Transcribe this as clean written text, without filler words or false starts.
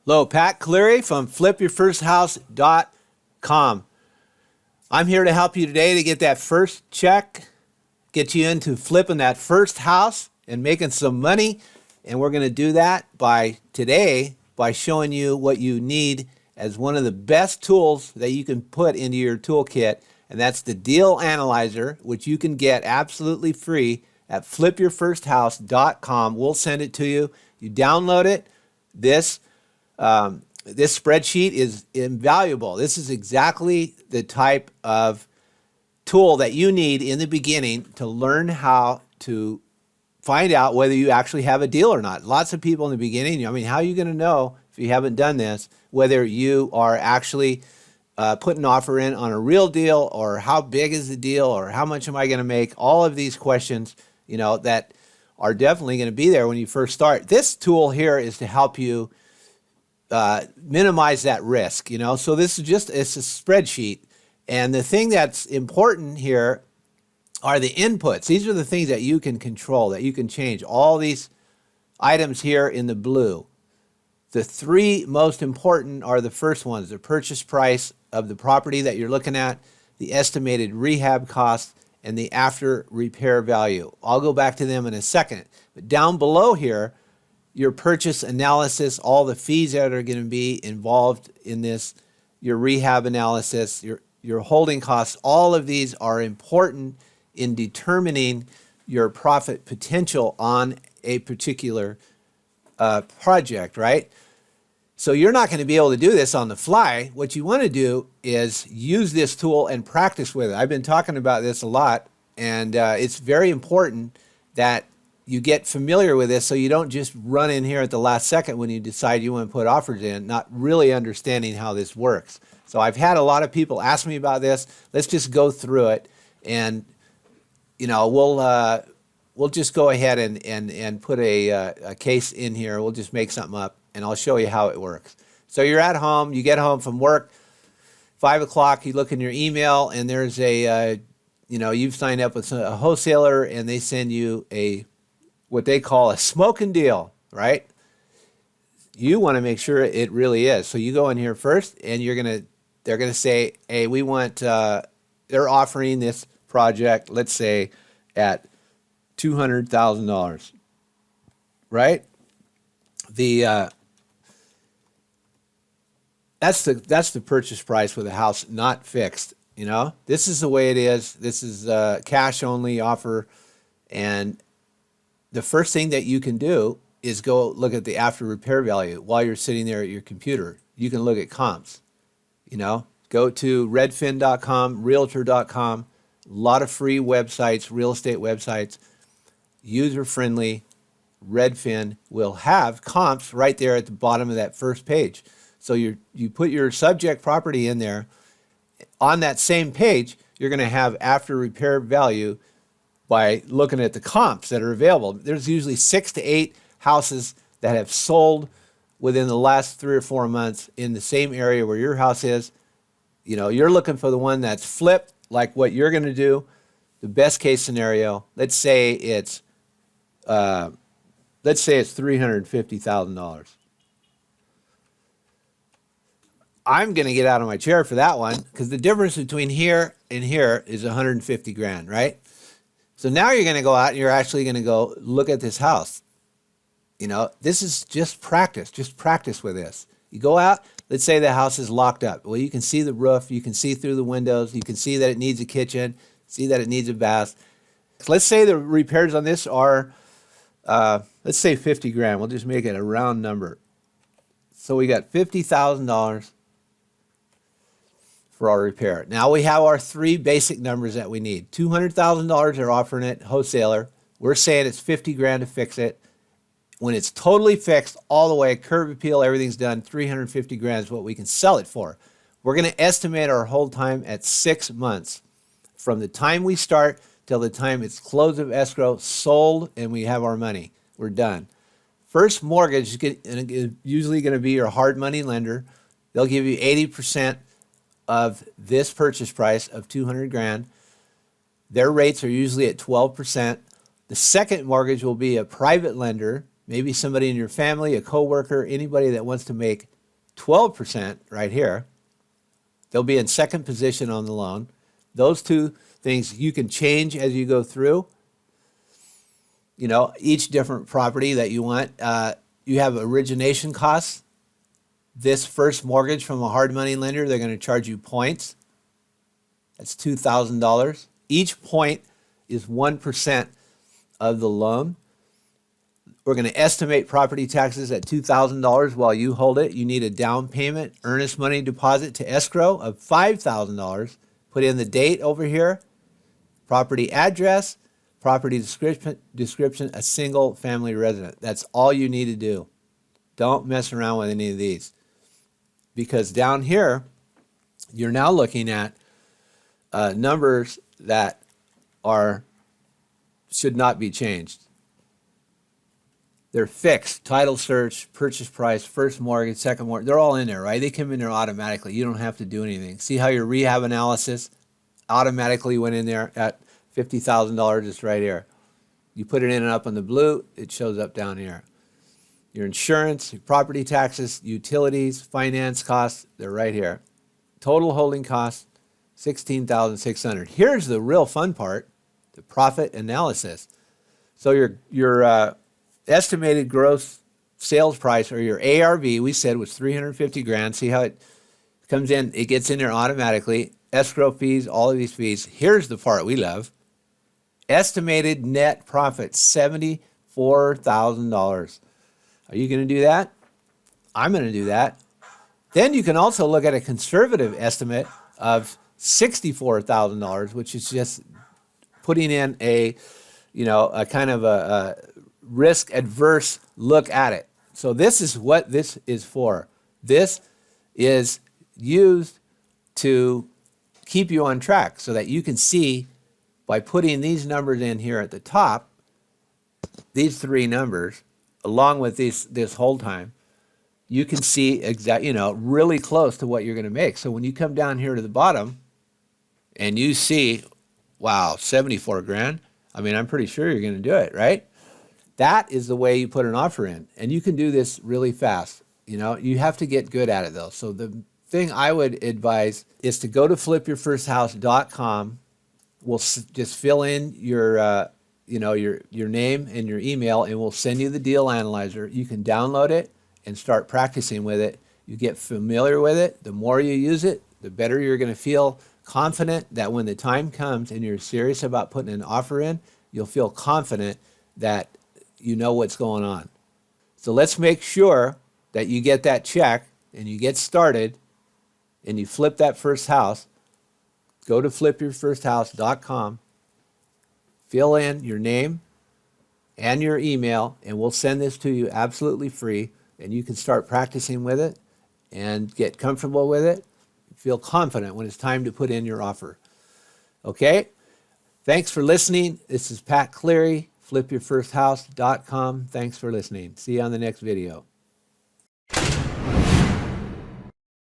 Hello, Pat Cleary from flipyourfirsthouse.com. I'm here to help you today to get that first check, get you into flipping that first house and making some money. And we're going to do that by showing you what you need as one of the best tools that you can put into your toolkit. And that's the Deal Analyzer, which you can get absolutely free at flipyourfirsthouse.com. We'll send it to you. You download it. This spreadsheet is invaluable. This is exactly the type of tool that you need in the beginning to learn how to find out whether you actually have a deal or not. Lots of people in the beginning, how are you going to know if you haven't done this, whether you are actually putting an offer in on a real deal, or how big is the deal, or how much am I going to make? All of these questions, that are definitely going to be there when you first start. This tool here is to help you minimize that risk, So it's a spreadsheet. And the thing that's important here are the inputs. These are the things that you can control, that you can change. All these items here in the blue. The three most important are the first ones: the purchase price of the property that you're looking at, the estimated rehab cost, and the after repair value. I'll go back to them in a second. But down below here, your purchase analysis, all the fees that are going to be involved in this, your rehab analysis, your holding costs, all of these are important in determining your profit potential on a particular project, right? So you're not going to be able to do this on the fly. What you want to do is use this tool and practice with it. I've been talking about this a lot, and it's very important that you get familiar with this so you don't just run in here at the last second when you decide you want to put offers in, not really understanding how this works. So I've had a lot of people ask me about this. Let's just go through it, and we'll just go ahead and put a case in here. We'll just make something up, and I'll show you how it works. So you're at home, you get home from work, 5 o'clock, you look in your email, and there's you've signed up with a wholesaler, and they send you what they call a smoking deal, right? You want to make sure it really is. So you go in here first, and they're gonna say, hey, we want, they're offering this project, let's say, at $200,000, right? That's the purchase price for the house, not fixed. This is the way it is. This is a cash only offer, and the first thing that you can do is go look at the after repair value while you're sitting there at your computer. You can look at comps. Go to redfin.com, realtor.com. A lot of free websites, real estate websites, user-friendly. Redfin will have comps right there at the bottom of that first page. So you put your subject property in there. On that same page, you're going to have after repair value by looking at the comps that are available. There's usually 6 to 8 houses that have sold within the last 3 or 4 months in the same area where your house is. You're looking for the one that's flipped, like what you're going to do. The best case scenario, let's say it's $350,000. I'm going to get out of my chair for that one, because the difference between here and here is 150 grand, right? So now you're going to go out and you're actually going to go look at this house. This is just practice. Just practice with this. You go out, let's say the house is locked up. Well, you can see the roof, you can see through the windows, you can see that it needs a kitchen, see that it needs a bath. So let's say the repairs on this are, let's say 50 grand. We'll just make it a round number. So we got $50,000 for our repair. Now we have our 3 basic numbers that we need. $200,000 they're offering it, wholesaler. We're saying it's 50 grand to fix it. When it's totally fixed all the way, curb appeal, everything's done, 350 grand is what we can sell it for. We're going to estimate our hold time at 6 months. From the time we start till the time it's close of escrow, sold, and we have our money. We're done. First mortgage is usually going to be your hard money lender. They'll give you 80% of this purchase price of 200 grand. Their rates are usually at 12%. The second mortgage will be a private lender, maybe somebody in your family, a coworker, anybody that wants to make 12% right here, they'll be in second position on the loan. Those two things you can change as you go through. You know, each different property that you want. You have origination costs. This first mortgage from a hard money lender, they're going to charge you points. That's $2,000. Each point is 1% of the loan. We're going to estimate property taxes at $2,000 while you hold it. You need a down payment, earnest money deposit to escrow of $5,000. Put in the date over here, property address, property description, a single family resident. That's all you need to do. Don't mess around with any of these. Because down here, you're now looking at numbers that should not be changed. They're fixed. Title search, purchase price, first mortgage, second mortgage. They're all in there, right? They come in there automatically. You don't have to do anything. See how your rehab analysis automatically went in there at $50,000. It's right here. You put it in and up on the blue, it shows up down here. Your insurance, your property taxes, utilities, finance costs, they're right here. Total holding costs, $16,600. Here's the real fun part, the profit analysis. So your estimated gross sales price, or your ARV, we said was 350 grand. See how it comes in, it gets in there automatically. Escrow fees, all of these fees. Here's the part we love. Estimated net profit, $74,000. Are you going to do that? I'm going to do that. Then you can also look at a conservative estimate of $64,000, which is just putting in a kind of a risk adverse look at it. So this is what this is for. This is used to keep you on track so that you can see, by putting these numbers in here at the top, these three numbers, along with this hold time, you can see really close to what you're going to make. So when you come down here to the bottom and you see, wow, 74 grand, I mean, I'm pretty sure you're going to do it, right? That is the way you put an offer in. And you can do this really fast. You have to get good at it though. So the thing I would advise is to go to flipyourfirsthouse.com. We'll just fill in your name and your email, and we'll send you the Deal Analyzer. You can download it and start practicing with it. You get familiar with it. The more you use it, the better you're going to feel confident that when the time comes and you're serious about putting an offer in, you'll feel confident that you know what's going on. So let's make sure that you get that check and you get started and you flip that first house. Go to flipyourfirsthouse.com, fill in your name and your email, and we'll send this to you absolutely free, and you can start practicing with it and get comfortable with it. Feel confident when it's time to put in your offer. Okay? Thanks for listening. This is Pat Cleary, flipyourfirsthouse.com. Thanks for listening. See you on the next video.